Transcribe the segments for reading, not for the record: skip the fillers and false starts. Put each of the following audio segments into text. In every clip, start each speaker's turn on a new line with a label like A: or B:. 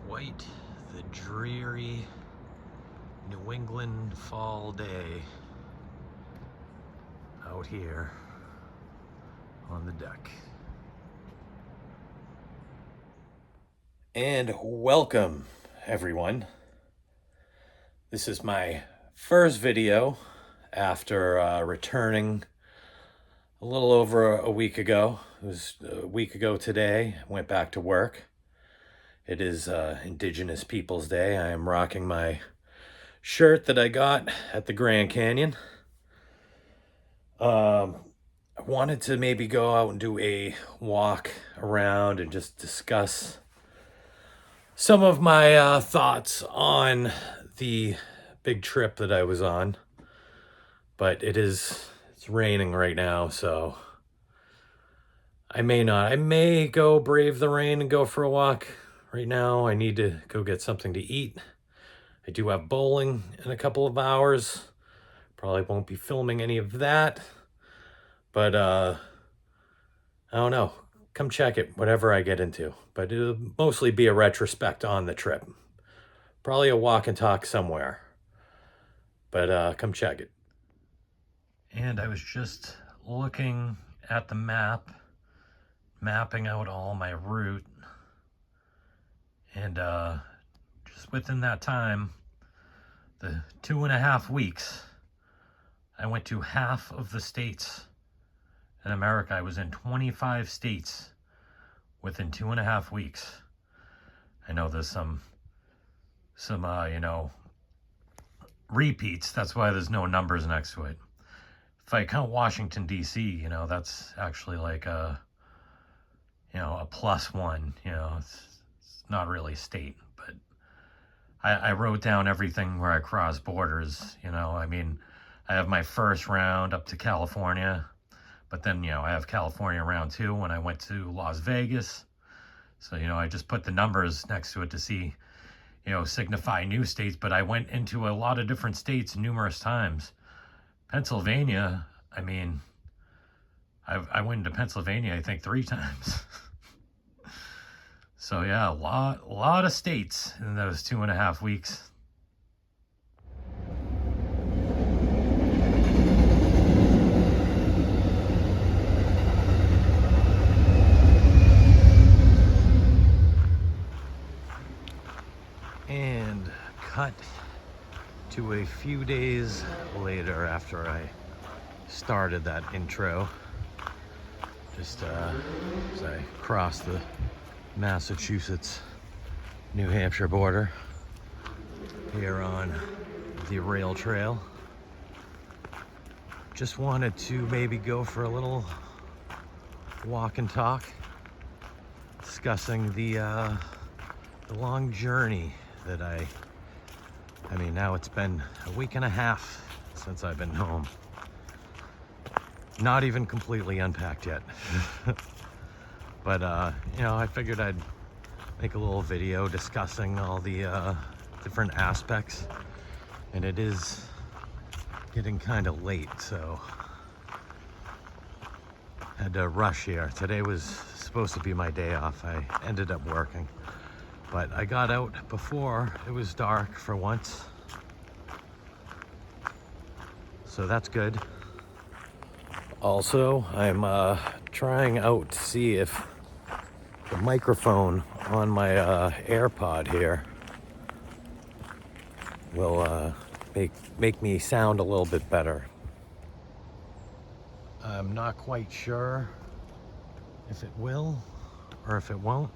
A: quite the dreary New England fall day out here on the deck. And welcome, everyone. This is my first video after returning a little over a week ago. It was a week ago today. I went back to work. It is Indigenous Peoples Day. I am rocking my shirt that I got at the Grand Canyon. I wanted to maybe go out and do a walk around and just discuss some of my thoughts on the big trip that I was on. But it's raining right now, so I may go brave the rain and go for a walk. Right now, I need to go get something to eat. I do have bowling in a couple of hours. Probably won't be filming any of that. But, I don't know. Come check it, whatever I get into. But it'll mostly be a retrospect on the trip. Probably a walk and talk somewhere. But, come check it. And I was just looking at the map, mapping out all my route. And just within that time, the 2.5 weeks, I went to half of the states in America. I was in 25 states within 2.5 weeks. I know there's some repeats. That's why there's no numbers next to it. If I count Washington, D.C., that's actually like a +1, it's not really a state, but I wrote down everything where I crossed borders, I have my first round up to California, but then, I have California round 2 when I went to Las Vegas. So, I just put the numbers next to it to see, signify new states, but I went into a lot of different states numerous times. Pennsylvania, I went into Pennsylvania, I think 3 times. So yeah, a lot of states in those 2.5 weeks. And cut to a few days later after I started that intro. Just as I crossed the Massachusetts-New Hampshire border here on the rail trail. Just wanted to maybe go for a little walk and talk, discussing the long journey that now it's been a week and a half since I've been home. Not even completely unpacked yet. But, I figured I'd make a little video discussing all the different aspects. And it is getting kind of late, so I had to rush here. Today was supposed to be my day off. I ended up working. But I got out before it was dark for once. So that's good. Also, I'm trying out to see if the microphone on my AirPod here will make me sound a little bit better. I'm not quite sure if it will or if it won't.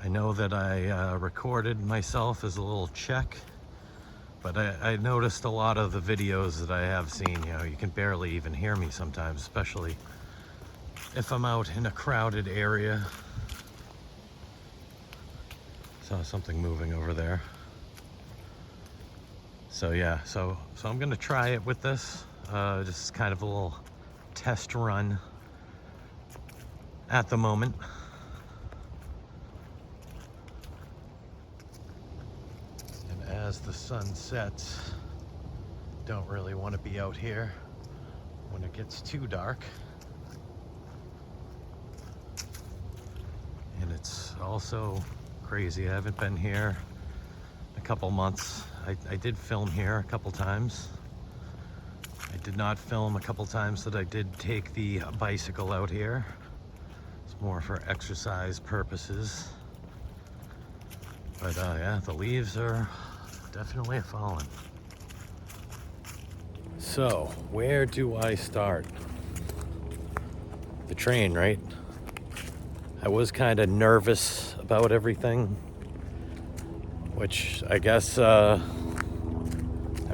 A: I know that I recorded myself as a little check, but I noticed a lot of the videos that I have seen, you can barely even hear me sometimes, especially if I'm out in a crowded area. Saw something moving over there. So yeah, so I'm gonna try it with this, just kind of a little test run at the moment. And as the sun sets, don't really want to be out here when it gets too dark. also crazy. I haven't been here a couple months. I did film here a couple times. I did not film a couple times that I did take the bicycle out here. It's more for exercise purposes. But yeah, the leaves are definitely falling. So, where do I start? The train, right? I was kind of nervous about everything, which I guess, I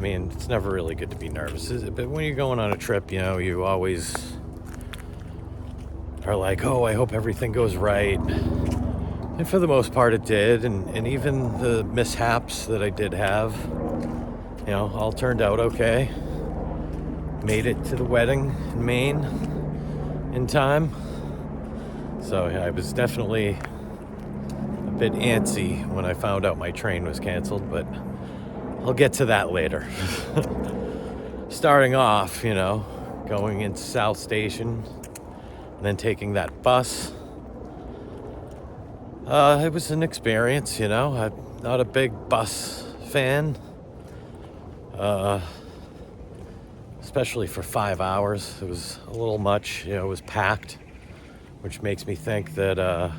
A: mean, it's never really good to be nervous, is it? But when you're going on a trip, you know, you always are like, oh, I hope everything goes right. And for the most part, it did. And even the mishaps that I did have, you know, all turned out okay. Made it to the wedding in Maine in time. So yeah, I was definitely a bit antsy when I found out my train was canceled, but I'll get to that later. Starting off, you know, going into South Station, and then taking that bus. It was an experience, you know. I'm not a big bus fan. Especially for 5 hours. It was a little much, you know, it was packed, which makes me think that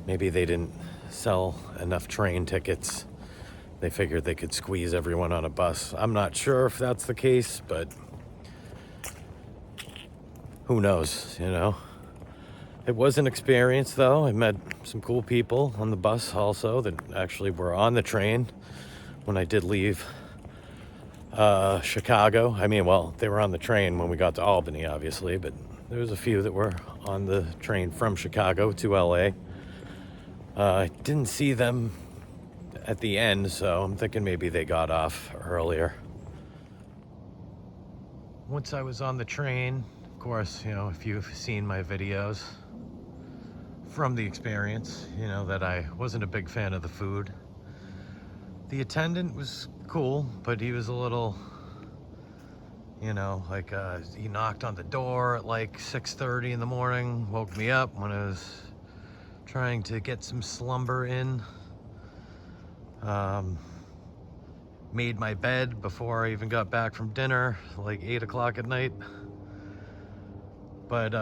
A: maybe they didn't sell enough train tickets. They figured they could squeeze everyone on a bus. I'm not sure if that's the case, but who knows, you know. It was an experience, though. I met some cool people on the bus also that actually were on the train when I did leave Chicago. I mean, well, they were on the train when we got to Albany, obviously, but there was a few that were on the train from Chicago to LA. I didn't see them at the end, so I'm thinking maybe they got off earlier. Once I was on the train, of course, you know, if you've seen my videos from the experience, you know that I wasn't a big fan of the food. The attendant was cool, but he was a little, you know, like he knocked on the door at like 6:30 in the morning, woke me up when I was trying to get some slumber in. Made my bed before I even got back from dinner, like 8 o'clock at night. But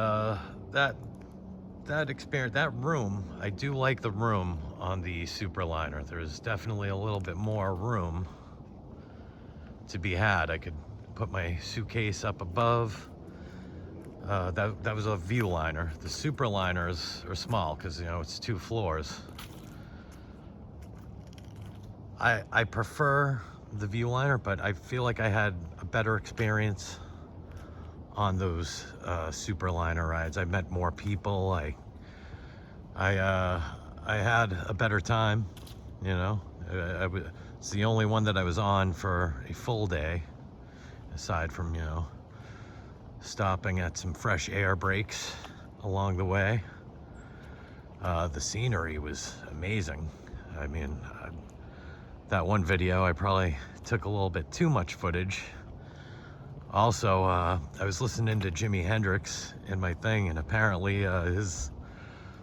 A: that experience, that room, I do like the room on the Superliner. There's definitely a little bit more room to be had. I could put my suitcase up above. That was a Viewliner. The Superliners are small because, you know, it's 2 floors. I prefer the Viewliner, but I feel like I had a better experience on those Superliner rides. I met more people. I had a better time, you know. It's the only one that I was on for a full day, aside from, you know, stopping at some fresh air breaks along the way. The scenery was amazing. I mean, that one video, I probably took a little bit too much footage. Also, I was listening to Jimi Hendrix in my thing, and apparently his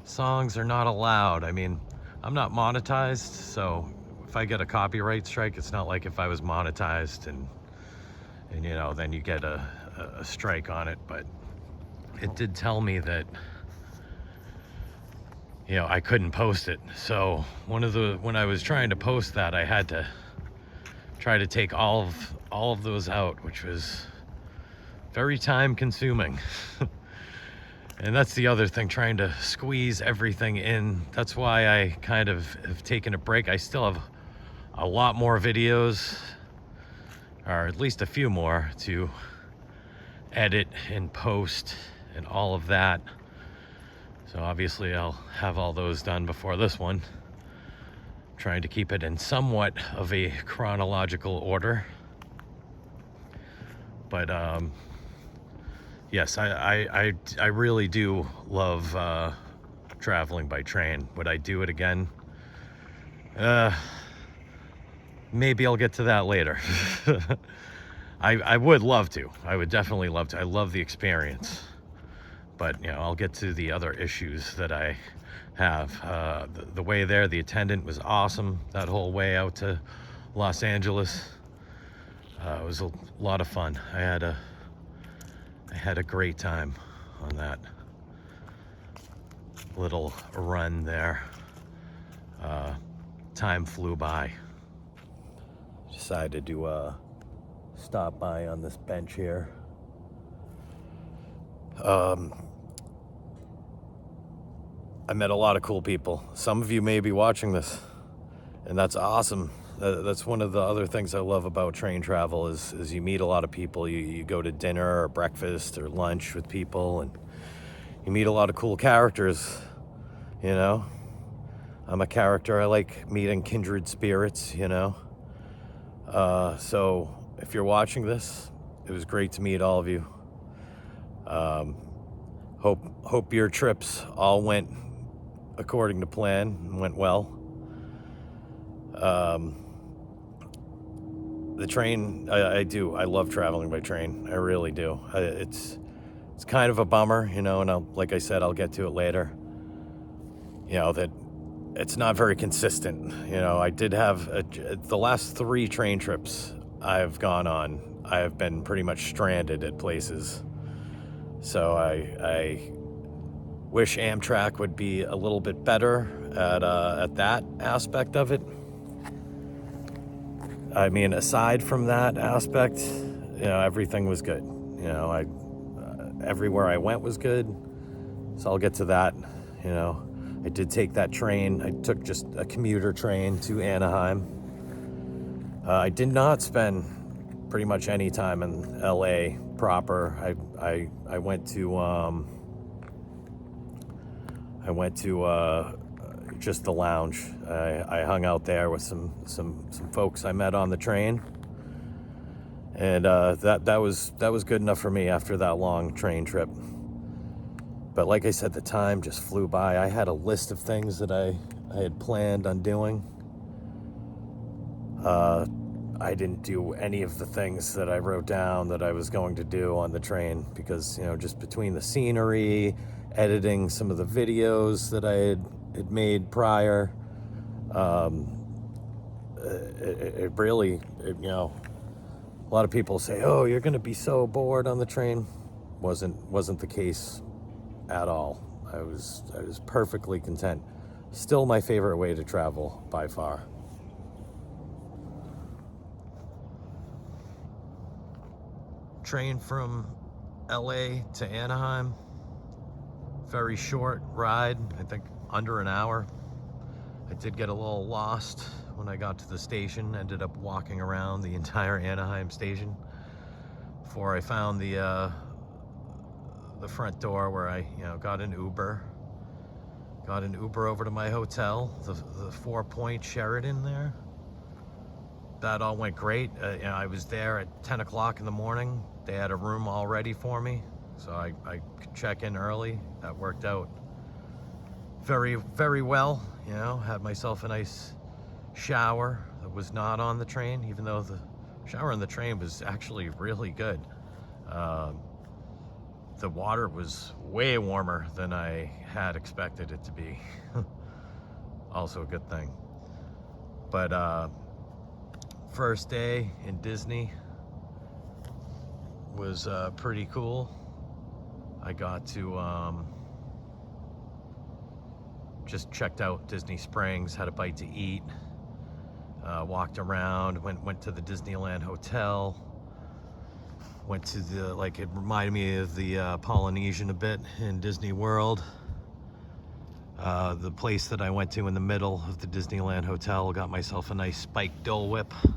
A: songs are not allowed. I mean, I'm not monetized, so if I get a copyright strike, it's not like if I was monetized and you know, then you get a strike on it. But it did tell me that, you know, I couldn't post it. So when I was trying to post that, I had to try to take all of those out, which was very time consuming. And that's the other thing, trying to squeeze everything in. That's why I kind of have taken a break. I still have a lot more videos, or at least a few more, to edit and post and all of that. So obviously I'll have all those done before this one. Trying to keep it in somewhat of a chronological order. But yes, I really do love traveling by train. Would I do it again? Maybe I'll get to that later. I would love to. I would definitely love to. I love the experience. But, you know, I'll get to the other issues that I have. The way there, the attendant was awesome that whole way out to Los Angeles. It was a lot of fun. I had a great time on that little run there. Time flew by. Decided to stop by on this bench here. I met a lot of cool people. Some of you may be watching this, and that's awesome. That's one of the other things I love about train travel is you meet a lot of people. You go to dinner or breakfast or lunch with people, and you meet a lot of cool characters, you know. I'm a character. I like meeting kindred spirits, you know. So if you're watching this, it was great to meet all of you. Hope your trips all went according to plan and went well. The train, I love traveling by train. I really do. It's kind of a bummer, you know, and like I said, I'll get to it later. You know, that it's not very consistent. You know, I did have the last 3 train trips I've gone on, I have been pretty much stranded at places. So I wish Amtrak would be a little bit better at that aspect of it. I mean, aside from that aspect, you know, everything was good. You know, everywhere I went was good. So I'll get to that. You know, I did take that train. I took just a commuter train to Anaheim. I did not spend pretty much any time in LA proper. I went to just the lounge. I hung out there with some folks I met on the train, and that was good enough for me after that long train trip. But like I said, the time just flew by. I had a list of things that I had planned on doing. I didn't do any of the things that I wrote down that I was going to do on the train because, you know, just between the scenery, editing some of the videos that I had made prior, it really, you know, a lot of people say, oh, you're going to be so bored on the train. Wasn't the case at all. I was perfectly content. Still my favorite way to travel by far. Train from LA to Anaheim, very short ride, I think under an hour. I did get a little lost when I got to the station, ended up walking around the entire Anaheim station before I found the front door where I, you know, got an Uber over to my hotel, the 4 Point Sheraton there. That all went great. You know, I was there at 10 o'clock in the morning. They had a room all ready for me, so I could check in early. That worked out very, very well. You know, had myself a nice shower that was not on the train, even though the shower on the train was actually really good. The water was way warmer than I had expected it to be. Also a good thing. But first day in Disney was pretty cool. I got to just checked out Disney Springs, had a bite to eat, walked around, went to the Disneyland Hotel, went to the, like, it reminded me of the Polynesian a bit in Disney World. The place that I went to in the middle of the Disneyland Hotel, got myself a nice spiked Dole Whip. I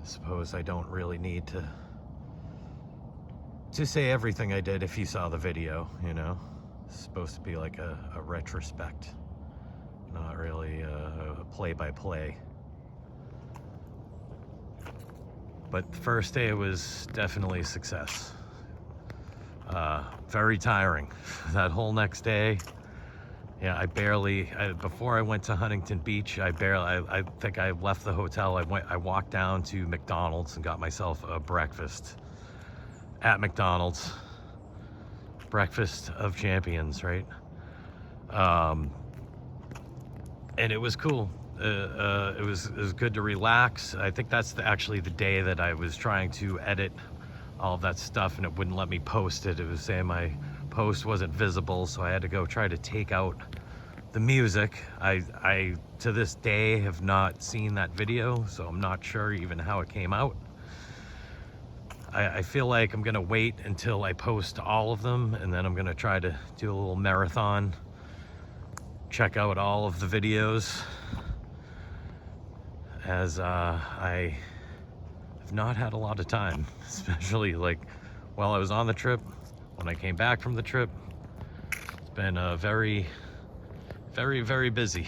A: suppose I don't really need to say everything I did if you saw the video, you know. It's supposed to be like a retrospect, not really a play-by-play. But the first day was definitely a success. Very tiring. That whole next day, yeah, before I went to Huntington Beach, I think I left the hotel. I walked down to McDonald's and got myself a breakfast at McDonald's. breakfast of champions, right? And it was cool. It was good to relax. I think that's actually the day that I was trying to edit all of that stuff, and it wouldn't let me post it. It was saying my post wasn't visible, so I had to go try to take out the music. I to this day have not seen that video, so I'm not sure even how it came out. I feel like I'm gonna wait until I post all of them, and then I'm gonna try to do a little marathon, check out all of the videos, as I have not had a lot of time, especially like while I was on the trip. When I came back from the trip, it's been very, very busy.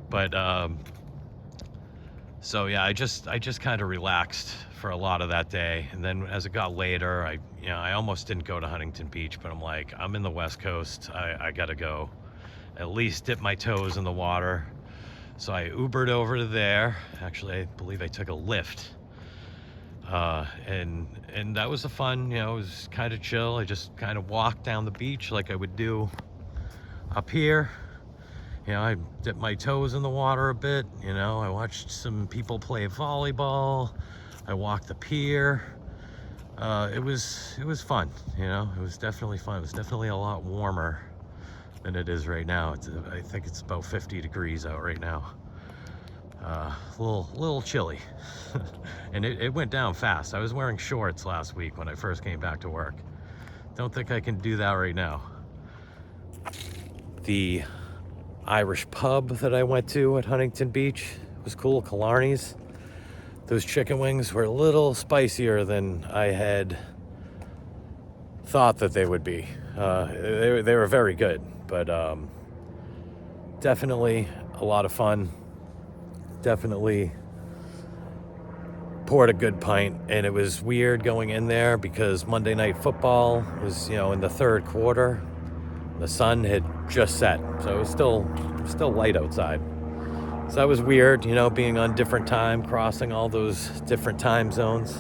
A: But so yeah, I just kind of relaxed for a lot of that day, and then as it got later, I almost didn't go to Huntington Beach, but I'm like, I'm in the West Coast, I gotta go at least dip my toes in the water. So I Ubered over to there. Actually, I believe I took a Lyft, and that was a fun, it was kind of chill. I just kind of walked down the beach like I would do up here. I dipped my toes in the water a bit. I watched some people play volleyball. I walked the pier. It was fun. It was definitely fun. It was definitely a lot warmer than it is right now. I think it's about 50 degrees out right now. A little chilly. And it went down fast. I was wearing shorts last week when I first came back to work. Don't think I can do that right now. The Irish pub that I went to at Huntington Beach was cool, Killarney's. Those chicken wings were a little spicier than I had thought that they would be. They were very good, but definitely a lot of fun. Definitely poured a good pint, and it was weird going in there because Monday Night Football was, in the third quarter. The sun had just set, so it was still light outside. So that was weird, being on different time, crossing all those different time zones.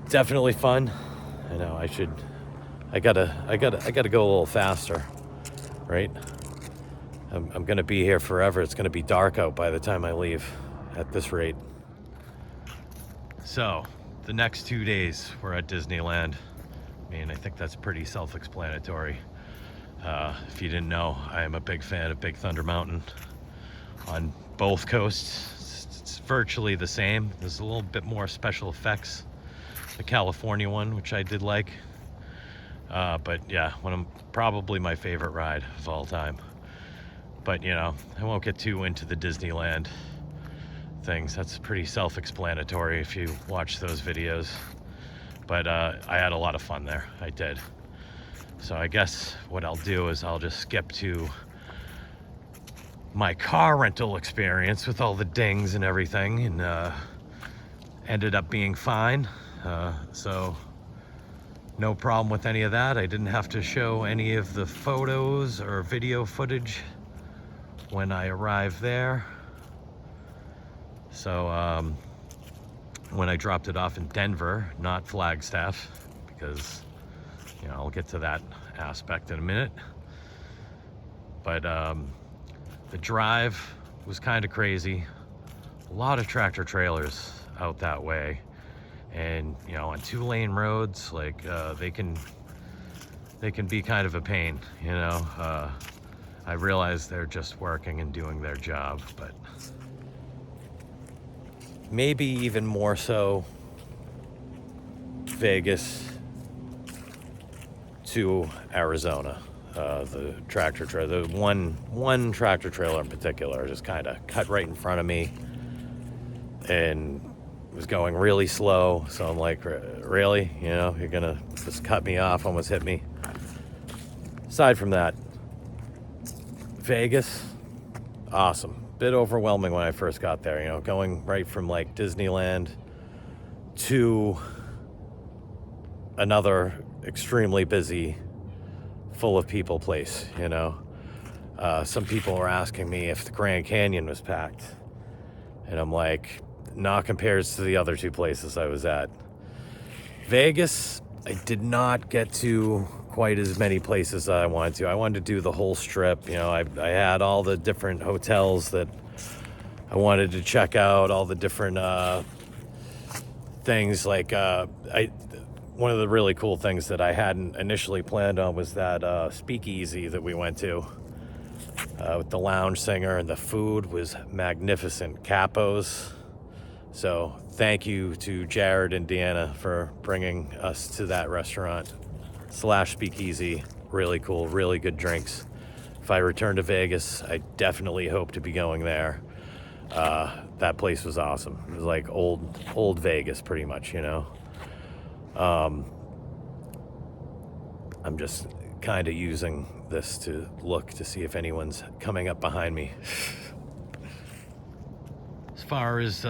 A: Definitely fun. I know I gotta go a little faster, right? I'm gonna be here forever. It's gonna be dark out by the time I leave at this rate. So the next 2 days we're at Disneyland. I think that's pretty self-explanatory. If you didn't know, I am a big fan of Big Thunder Mountain on both coasts. It's virtually the same. There's a little bit more special effects. The California one, which I did like. But yeah, probably my favorite ride of all time. But I won't get too into the Disneyland things. That's pretty self-explanatory if you watch those videos. But I had a lot of fun there. I did. So I guess what I'll do is I'll just skip to my car rental experience with all the dings and everything, and ended up being fine. So no problem with any of that. I didn't have to show any of the photos or video footage when I arrived there. So when I dropped it off in Denver, not Flagstaff, because I'll get to that aspect in a minute. But the drive was kind of crazy. A lot of tractor trailers out that way, and on 2-lane roads, like they can be kind of a pain. I realize they're just working and doing their job, but maybe even more so Vegas to Arizona. The tractor trailer, the one tractor trailer in particular, just kind of cut right in front of me and was going really slow. So I'm like, really? You're gonna just cut me off, almost hit me. Aside from that, Vegas, awesome. Bit overwhelming when I first got there, going right from like Disneyland to another extremely busy, full of people place. Some people were asking me if the Grand Canyon was packed, and I'm like, not compared to the other two places I was at. Vegas, I did not get to quite as many places that I wanted to. I wanted to do the whole strip. I had all the different hotels that I wanted to check out, all the different things. One of the really cool things that I hadn't initially planned on was that speakeasy that we went to with the lounge singer, and the food was magnificent. Capos. So thank you to Jared and Deanna for bringing us to that restaurant / speakeasy. Really cool, really good drinks. If I return to Vegas, I definitely hope to be going there. That place was awesome. It was like old Vegas, pretty much, I'm just kind of using this to look to see if anyone's coming up behind me. As far as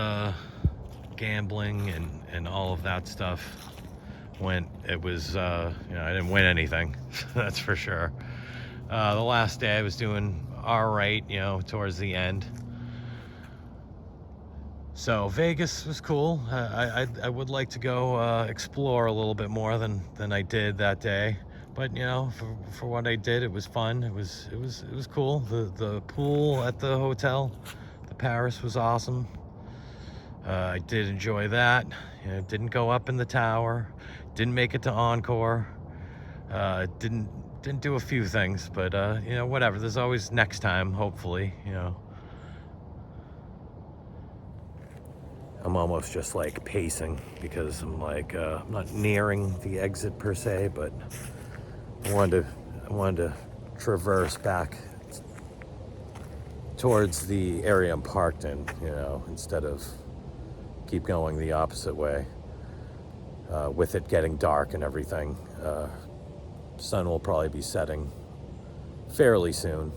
A: gambling and all of that stuff went, it was, I didn't win anything, that's for sure. The last day I was doing all right, towards the end. So Vegas was cool. I would like to go explore a little bit more than I did that day. But for what I did, it was fun. It was cool. The pool at the hotel, the Paris, was awesome. I did enjoy that. Didn't go up in the tower. Didn't make it to Encore. Didn't do a few things, but whatever. There's always next time, hopefully. I'm almost just like pacing because I'm like I'm not nearing the exit per se, but I wanted to traverse back towards the area I'm parked in, instead of keep going the opposite way. With it getting dark and everything, sun will probably be setting fairly soon.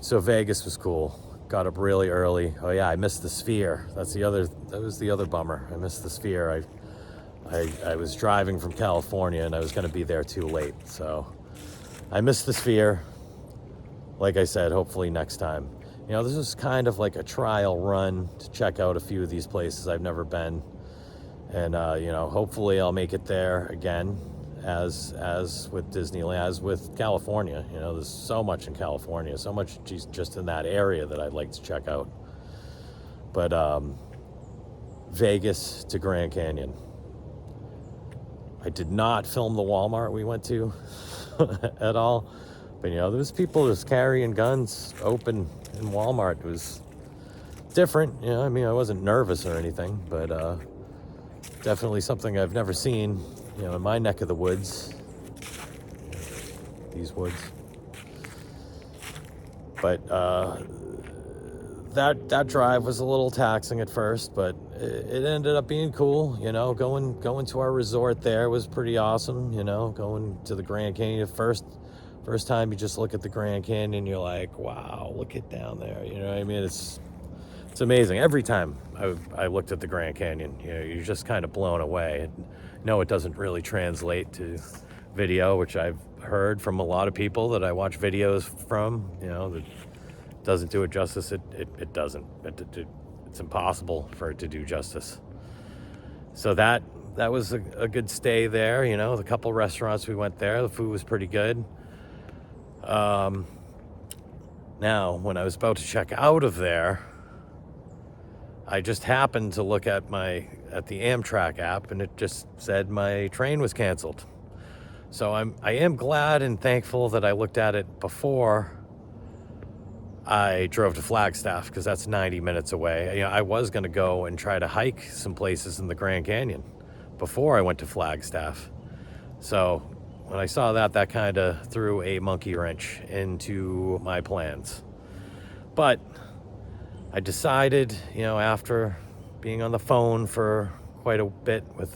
A: So Vegas was cool. Got up really early. Oh yeah, I missed the Sphere. That was the other bummer. I missed the Sphere. I was driving from California and I was going to be there too late. So I missed the Sphere. Like I said, hopefully next time. This is kind of like a trial run to check out a few of these places I've never been. And, hopefully I'll make it there again, as with Disneyland, as with California. There's so much in California, so much just in that area that I'd like to check out. But Vegas to Grand Canyon. I did not film the Walmart we went to at all. But, there was people just carrying guns open in Walmart. It was different. I wasn't nervous or anything, but definitely something I've never seen, in my neck of the woods. These woods. But that drive was a little taxing at first, but it ended up being cool. Going to our resort there was pretty awesome. Going to the Grand Canyon first time you just look at the Grand Canyon, you're like, wow, look it down there. It's amazing. Every time I looked at the Grand Canyon, you're just kind of blown away. No, it doesn't really translate to video, which I've heard from a lot of people that I watch videos from, that doesn't do it justice. It doesn't. It's impossible for it to do justice. So that was a good stay there. The couple restaurants we went there, the food was pretty good. Now, when I was about to check out of there, I just happened to look at the Amtrak app, and it just said my train was canceled. So I am glad and thankful that I looked at it before I drove to Flagstaff, because that's 90 minutes away. I was going to go and try to hike some places in the Grand Canyon before I went to Flagstaff. So when I saw that kind of threw a monkey wrench into my plans. But I decided, after being on the phone for quite a bit with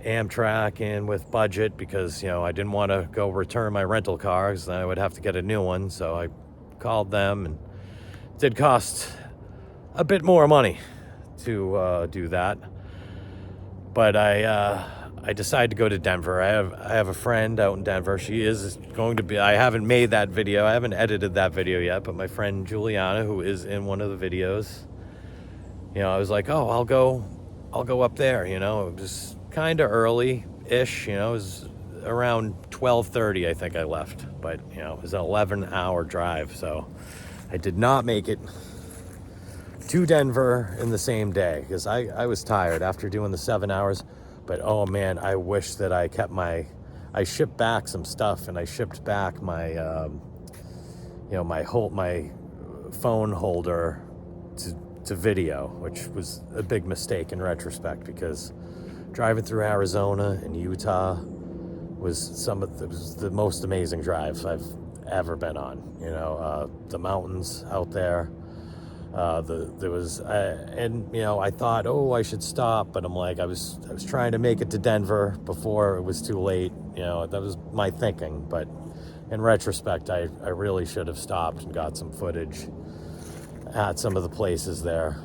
A: Amtrak and with budget, because, I didn't want to go return my rental car, because then I would have to get a new one. So I called them, and it did cost a bit more money to do that. But I decided to go to Denver. I have a friend out in Denver. She is going to be, I haven't made that video. I haven't edited that video yet, but my friend Juliana, who is in one of the videos, I was like, oh, I'll go up there, just kind of early-ish, you know, it was around 12:30, I think I left, but, you know, it was an 11-hour drive, so I did not make it to Denver in the same day, because I was tired after doing the 7 hours, but oh man, I wish that I shipped back some stuff, and I shipped back my, my phone holder to video, which was a big mistake in retrospect, because driving through Arizona and Utah was the most amazing drives I've ever been on. You know, the mountains out there. And you know, I thought, oh, I should stop, but I'm like, I was trying to make it to Denver before it was too late. You know, that was my thinking, but in retrospect, I really should have stopped and got some footage at some of the places there.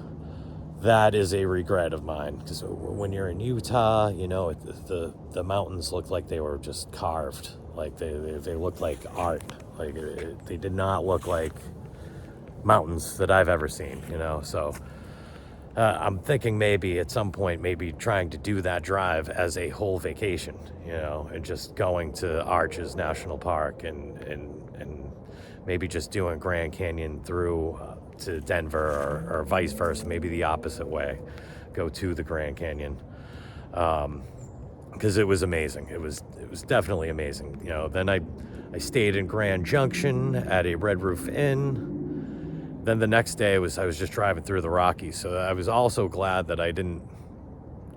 A: That is a regret of mine, because when you're in Utah, you know, the mountains look like they were just carved, like they look like art. Like they did not look like mountains that I've ever seen, you know. So I'm thinking maybe at some point, maybe trying to do that drive as a whole vacation, you know, and just going to Arches National Park and maybe just doing Grand Canyon through to Denver, or vice versa, maybe the opposite way, go to the Grand Canyon, because it was amazing. It was definitely amazing. You know, then I stayed in Grand Junction at a Red Roof Inn. Then the next day I was just driving through the Rockies, so I was also glad that I didn't,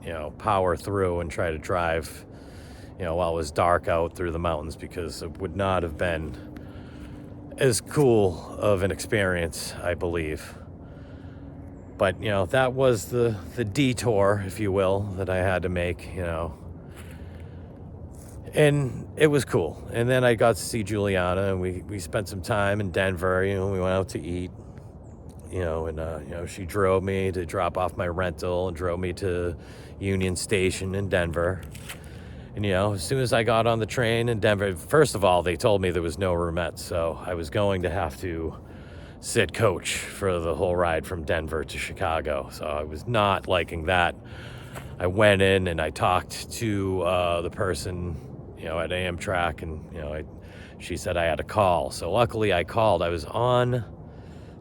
A: you know, power through and try to drive, you know, while it was dark out through the mountains, because it would not have been as cool of an experience, I believe. But, you know, that was the detour, if you will, that I had to make, you know. And it was cool. And then I got to see Juliana, and we spent some time in Denver. You know, we went out to eat, you know, and, you know, she drove me to drop off my rental and drove me to Union Station in Denver. And, you know, as soon as I got on the train in Denver, first of all, they told me there was no roomettes, so I was going to have to sit coach for the whole ride from Denver to Chicago. So I was not liking that. I went in and I talked to the person, you know, at Amtrak, and, you know, she said I had a call. So luckily I called. I was on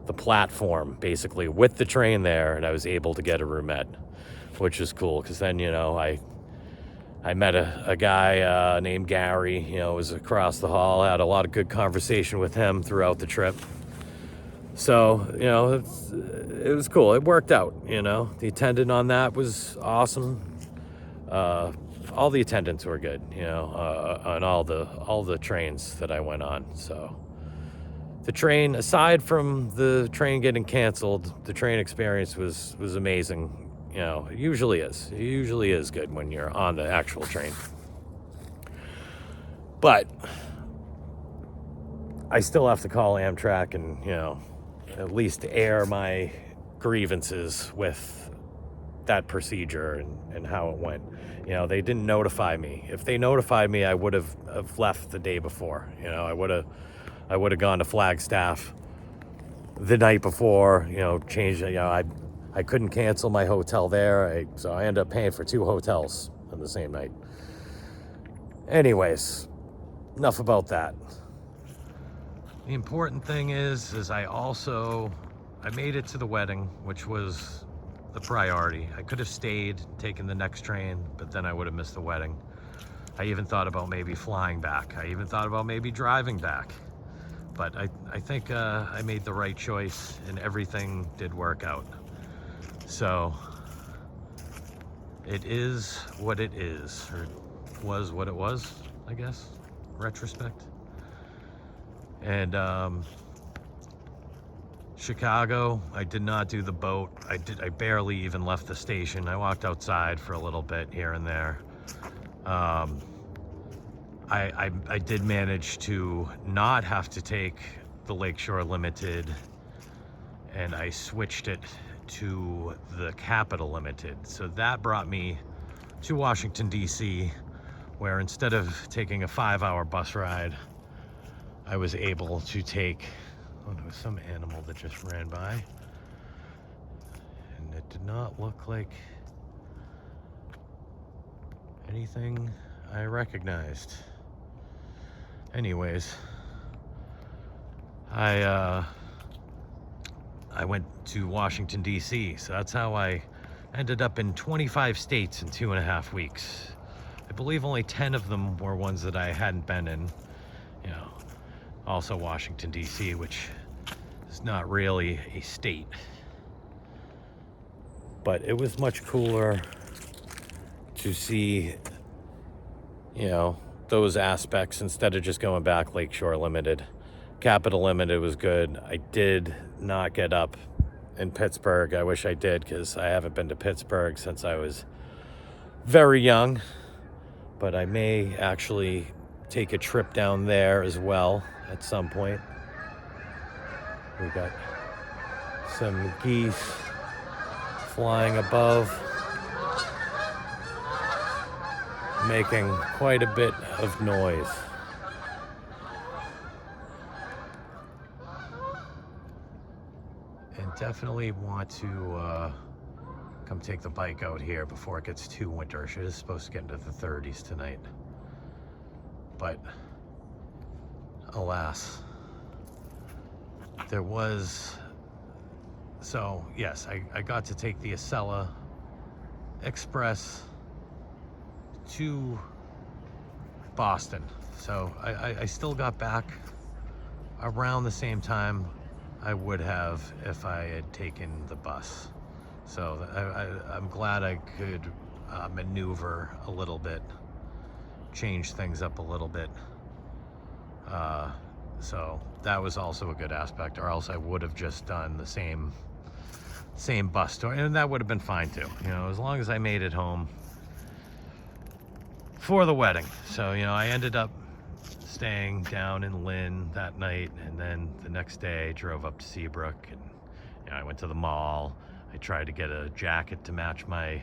A: the platform, basically, with the train there, and I was able to get a roomette, which is cool, because then, you know, I met a guy named Gary, you know, was across the hall. I had a lot of good conversation with him throughout the trip. So, you know, it was cool. It worked out, you know. The attendant on that was awesome. All the attendants were good, you know, on all the trains that I went on. So the train, aside from the train getting canceled, the train experience was amazing. You know, it usually is. It usually is good when you're on the actual train. But I still have to call Amtrak and, you know, at least air my grievances with that procedure and how it went. You know, they didn't notify me. If they notified me, I would have left the day before. You know, I would have gone to Flagstaff the night before, you know, changed, you know, I couldn't cancel my hotel there, so I ended up paying for 2 hotels on the same night. Anyways, enough about that. The important thing is I made it to the wedding, which was the priority. I could have stayed, taken the next train, but then I would have missed the wedding. I even thought about maybe flying back. I even thought about maybe driving back. But I think I made the right choice, and everything did work out. So it is what it is, or was what it was, I guess, retrospect. And Chicago, I did not do the boat. I barely even left the station. I walked outside for a little bit here and there. I did manage to not have to take the Lakeshore Limited, and I switched it to the Capital Limited. So that brought me to Washington, D.C., where instead of taking a 5-hour bus ride, I was able to take, oh, there was some animal that just ran by, and it did not look like anything I recognized. Anyways, I went to Washington, D.C., so that's how I ended up in 25 states in 2.5 weeks. I believe only 10 of them were ones that I hadn't been in. You know, also Washington, D.C., which is not really a state. But it was much cooler to see, you know, those aspects instead of just going back Lakeshore Limited. Capital Limited was good. I did not get up in Pittsburgh. I wish I did, because I haven't been to Pittsburgh since I was very young. But I may actually take a trip down there as well at some point. We got some geese flying above, making quite a bit of noise. And definitely want to come take the bike out here before it gets too winterish. It is supposed to get into the 30s tonight. But alas, there was... So yes, I got to take the Acela Express to Boston. So I still got back around the same time I would have if I had taken the bus. So I'm glad I could maneuver a little bit, change things up a little bit. So that was also a good aspect, or else I would have just done the same bus tour, and that would have been fine too, you know, as long as I made it home for the wedding. So, you know, I ended up staying down in Lynn that night, and then the next day I drove up to Seabrook, and you know, I went to the mall. I tried to get a jacket to match my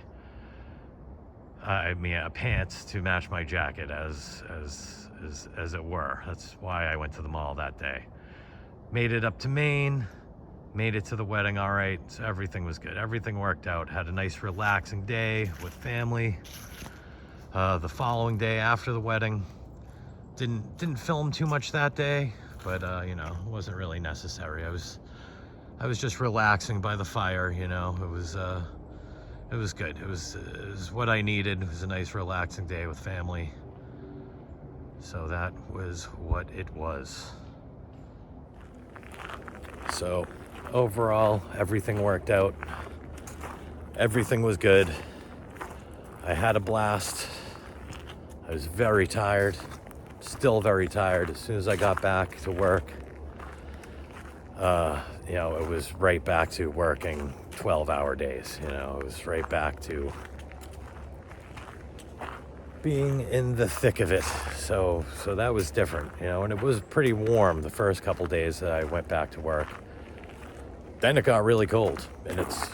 A: pants to match my jacket as it were. That's why I went to the mall that day. Made it up to Maine, made it to the wedding all right. So everything was good. Everything worked out. Had a nice relaxing day with family. The following day after the wedding, didn't film too much that day, but you know, it wasn't really necessary. I was just relaxing by the fire, you know. It was good. It was what I needed. It was a nice relaxing day with family. So that was what it was. So overall, everything worked out. Everything was good. I had a blast. I was very tired, still very tired. As soon as I got back to work, you know, it was right back to working 12-hour days. You know, it was right back to being in the thick of it. So that was different, you know, and it was pretty warm the first couple days that I went back to work. Then it got really cold, and it's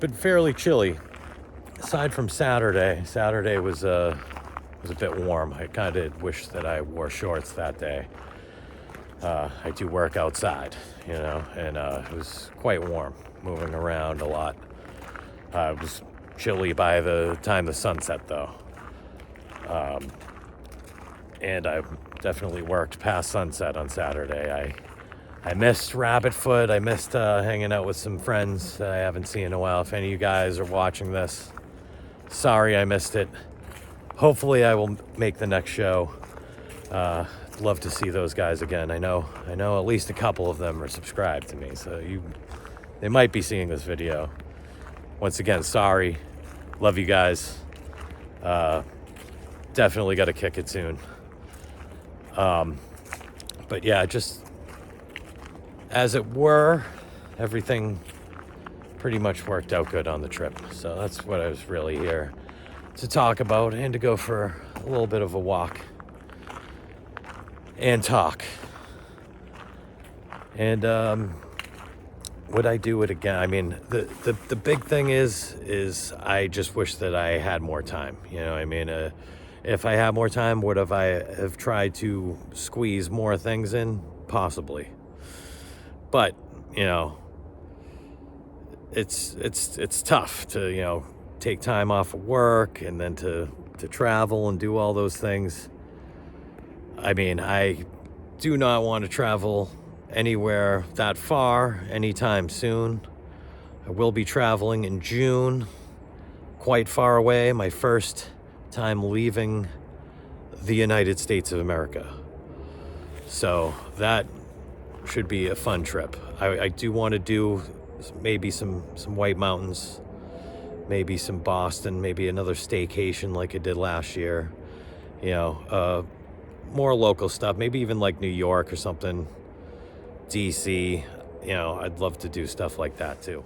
A: been fairly chilly. Aside from Saturday was a bit warm. I kind of wish that I wore shorts that day. I do work outside, you know, and it was quite warm, moving around a lot. It was chilly by the time the sun set, though. And I definitely worked past sunset on Saturday. I missed Rabbit Foot. I missed hanging out with some friends that I haven't seen in a while. If any of you guys are watching this, sorry I missed it. Hopefully I will make the next show. Love to see those guys again. I know at least a couple of them are subscribed to me, so they might be seeing this video. Once again, sorry. Love you guys. Definitely got to kick it soon. But yeah, just as it were, everything pretty much worked out good on the trip. So that's what I was really here to talk about, and to go for a little bit of a walk and talk. And would I do it again? I mean, the big thing is I just wish that I had more time. You know, I mean, if I had more time, would I have tried to squeeze more things in? Possibly. But, you know, it's tough to, you know, take time off of work and then to to travel and do all those things. I mean, I do not want to travel anywhere that far anytime soon. I will be traveling in June, quite far away, my first time leaving the United States of America. So that should be a fun trip. I do want to do maybe some White Mountains, maybe some Boston, maybe another staycation like I did last year. You know, more local stuff, maybe even like New York or something, DC. You know, I'd love to do stuff like that too.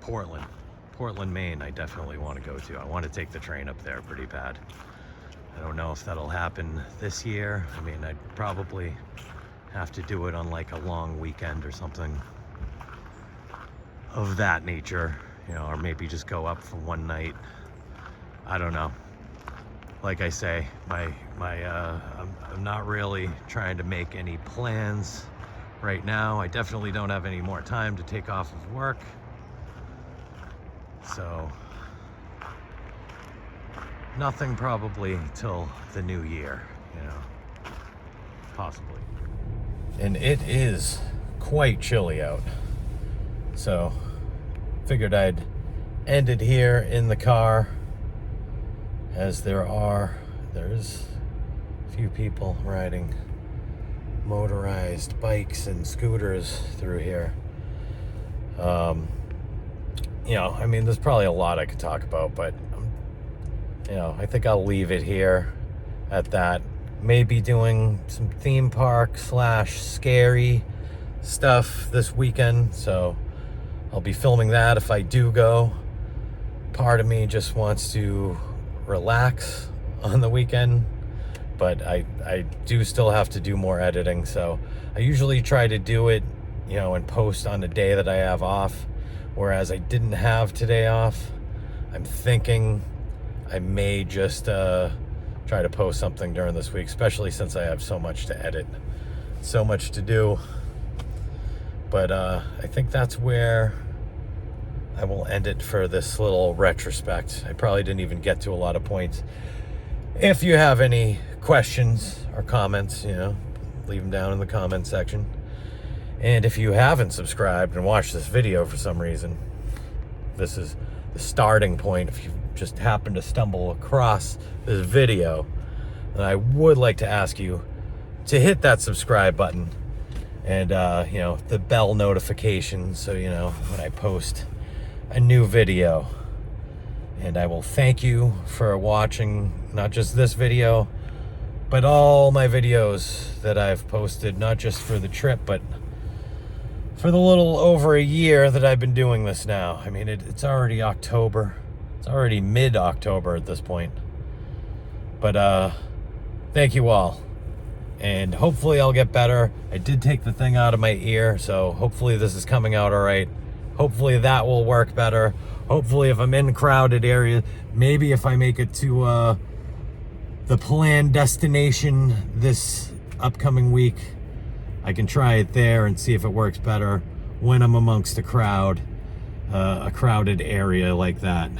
A: Portland, Maine, I definitely want to go to. I want to take the train up there pretty bad. I don't know if that'll happen this year. I mean, I'd probably have to do it on like a long weekend or something of that nature, you know, or maybe just go up for one night. I don't know. Like I say, I'm not really trying to make any plans right now. I definitely don't have any more time to take off of work. So nothing probably till the new year, you know, possibly. And it is quite chilly out. So figured I'd end it here in the car, as there's a few people riding motorized bikes and scooters through here. You know, I mean, there's probably a lot I could talk about, but you know, I think I'll leave it here at that. Maybe doing some theme park / scary stuff this weekend, so I'll be filming that if I do go. Part of me just wants to relax on the weekend, but I do still have to do more editing, so I usually try to do it, you know, and post on the day that I have off, whereas I didn't have today off. I'm thinking I may just try to post something during this week, especially since I have so much to edit, so much to do. But I think that's where I will end it for this little retrospect. I probably didn't even get to a lot of points. If you have any questions or comments, you know, leave them down in the comment section. And if you haven't subscribed and watched this video for some reason, this is the starting point. If you just happen to stumble across this video, then I would like to ask you to hit that subscribe button and, you know, the bell notification, so you know when I post a new video. And I will thank you for watching not just this video, but all my videos that I've posted, not just for the trip, but for the little over a year that I've been doing this now. I mean, it's already October. It's already mid-October at this point. But thank you all. And hopefully I'll get better. I did take the thing out of my ear, so hopefully this is coming out all right. Hopefully that will work better. Hopefully if I'm in crowded areas, maybe if I make it to the planned destination this upcoming week, I can try it there and see if it works better when I'm amongst a crowd, a crowded area like that.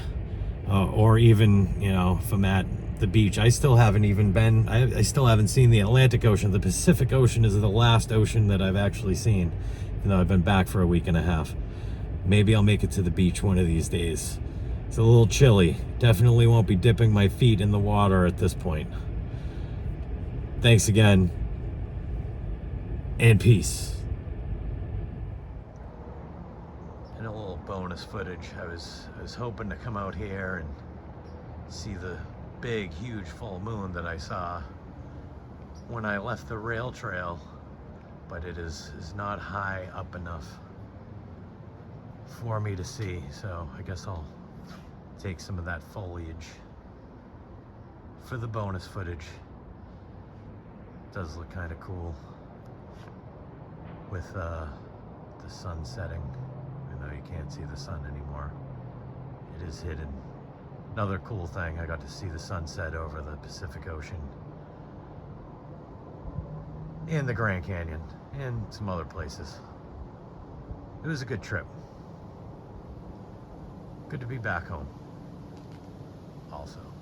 A: Or even, you know, if I'm at the beach. I still haven't even been, I still haven't seen the Atlantic Ocean. The Pacific Ocean is the last ocean that I've actually seen, even though I've been back for a week and a half. Maybe I'll make it to the beach one of these days. It's a little chilly. Definitely won't be dipping my feet in the water at this point. Thanks again, and peace. And a little bonus footage. I was hoping to come out here and see the big, huge full moon that I saw when I left the rail trail, but it is not high up enough for me to see, so I guess I'll take some of that foliage for the bonus footage. It does look kind of cool with the sun setting. I know you can't see the sun anymore. It is hidden. Another cool thing, I got to see the sunset over the Pacific Ocean and the Grand Canyon and some other places. It was a good trip. Good to be back home. also.